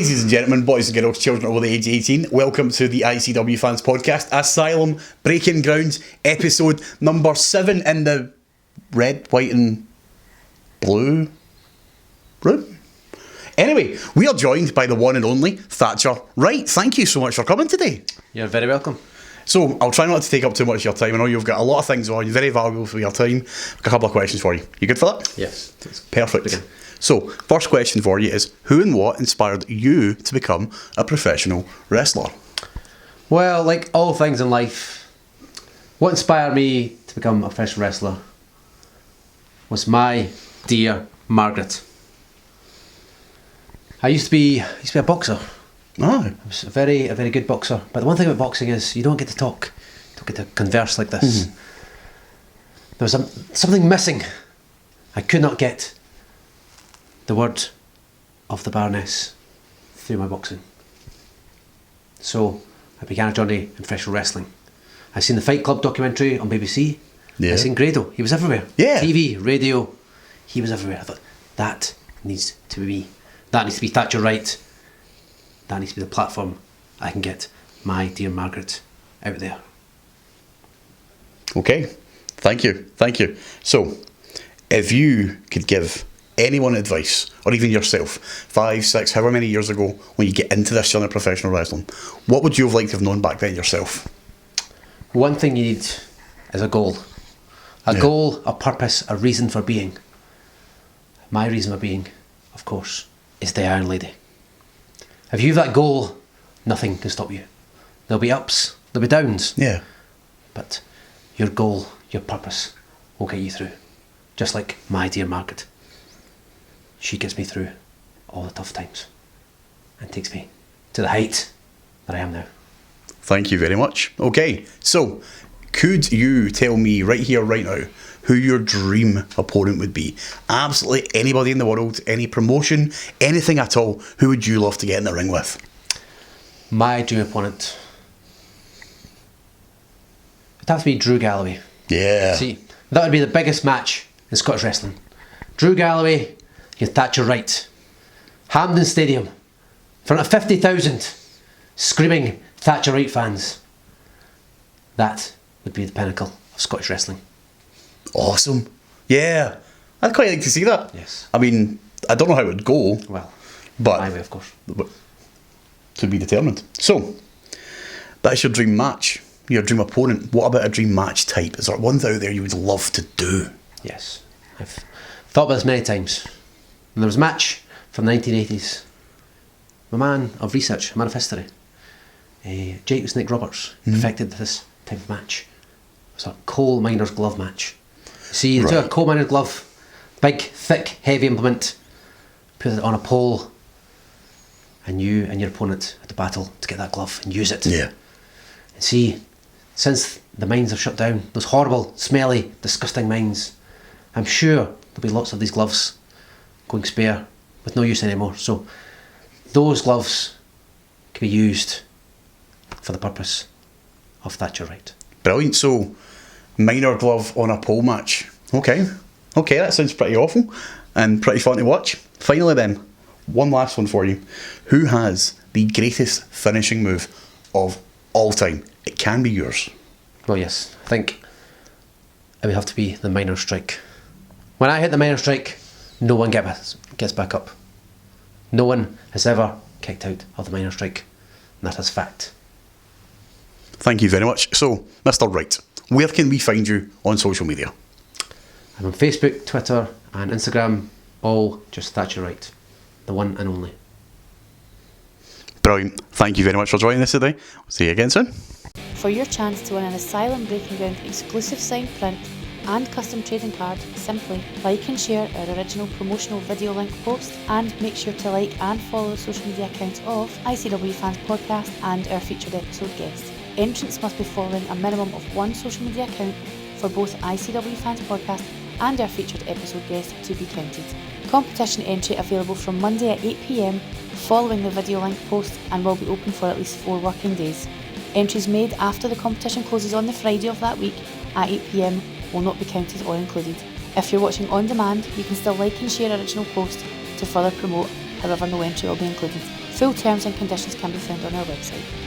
Ladies and gentlemen, boys and girls, children over the age of 18, welcome to the ICW Fans Podcast, Asylum, Breaking Grounds, episode number 7 in the red, white and blue room. Anyway, we are joined by the one and only Thatcher. Wright, thank you so much for coming today. You're very welcome. So, I'll try not to take up too much of your time. I know you've got a lot of things on, you're very valuable for your time. I've got a couple of questions for you. You good for that? Yes. Perfect. Begin. So, first question for you is, who and what inspired you to become a professional wrestler? Well, like all things in life, what inspired me to become a professional wrestler was my dear Margaret. I used to be a boxer. Oh. I was a very good boxer. But the one thing about boxing is you don't get to talk. You don't get to converse like this. Mm-hmm. There was something missing. I could not get the word of the Baroness through my boxing. So I began a journey in professional wrestling. I seen the Fight Club documentary on BBC. Yeah. I seen Grado. He was everywhere. Yeah. TV, radio. He was everywhere. I thought, that needs to be me. That needs to be Thatcher Wright. That needs to be the platform I can get my dear Margaret out there. Okay, thank you. So, if you could give anyone advice, or even yourself, 5, 6, however many years ago, when you get into this journey of professional wrestling, what would you have liked to have known back then yourself? One thing you need is a goal. A goal, a purpose, a reason for being. My reason for being, of course, is the Iron Lady. If you have that goal, nothing can stop you. There'll be ups, there'll be downs. Yeah. But your goal, your purpose, will get you through. Just like my dear Margaret. She gets me through all the tough times and takes me to the height that I am now. Thank you very much. Okay, so could you tell me right here, right now, who your dream opponent would be? Absolutely anybody in the world, any promotion, anything at all, who would you love to get in the ring with? My dream opponent would have to be Drew Galloway. Yeah. See, that would be the biggest match in Scottish wrestling. Drew Galloway against Thatcher Wright. Hampden Stadium, in front of 50,000 screaming Thatcher Wright fans. That would be the pinnacle of Scottish wrestling. Awesome. Yeah. I'd quite like to see that. Yes. I mean, I don't know how it would go. Well, but my way, of course. To be determined. So, that's your dream match, your dream opponent. What about a dream match type? Is there one out there you would love to do? Yes. I've thought about this many times. And there was a match from the 1980s. A man of research, a man of history. Jake the Snake Roberts perfected this type of match. It was a coal miner's glove match. See, they took a coal miner's glove, big, thick, heavy implement, put it on a pole, and you and your opponent had to battle to get that glove and use it. Yeah. And see, since the mines have shut down, those horrible, smelly, disgusting mines, I'm sure there'll be lots of these gloves going spare with no use anymore. So those gloves can be used for the purpose of Thatcher Wright. Brilliant. So, minor glove on a pole match. Okay, that sounds pretty awful and pretty fun to watch. Finally then, one last one for you. Who has the greatest finishing move of all time? It can be yours. Well, yes, I think it would have to be the minor strike. When I hit the minor strike, no one gets back up. No one has ever kicked out of the minor strike, and that is fact. Thank you very much. So, Mr. Wright, where can we find you on social media? I'm on Facebook, Twitter and Instagram, all just Thatcher Wright, the one and only. Brilliant. Thank you very much for joining us today. We'll see you again soon. For your chance to win an Asylum Breaking Ground exclusive signed print and custom trading card, simply like and share our original promotional video link post, and make sure to like and follow the social media accounts of ICW Fans Podcast and our featured episode guest. Entrants must be following a minimum of one social media account for both ICW Fans Podcast and our featured episode guest to be counted. Competition entry available from Monday at 8 PM following the video link post and will be open for at least 4 working days. Entries made after the competition closes on the Friday of that week at 8 PM will not be counted or included. If you're watching on demand, you can still like and share our original post to further promote, however no entry will be included. Full terms and conditions can be found on our website.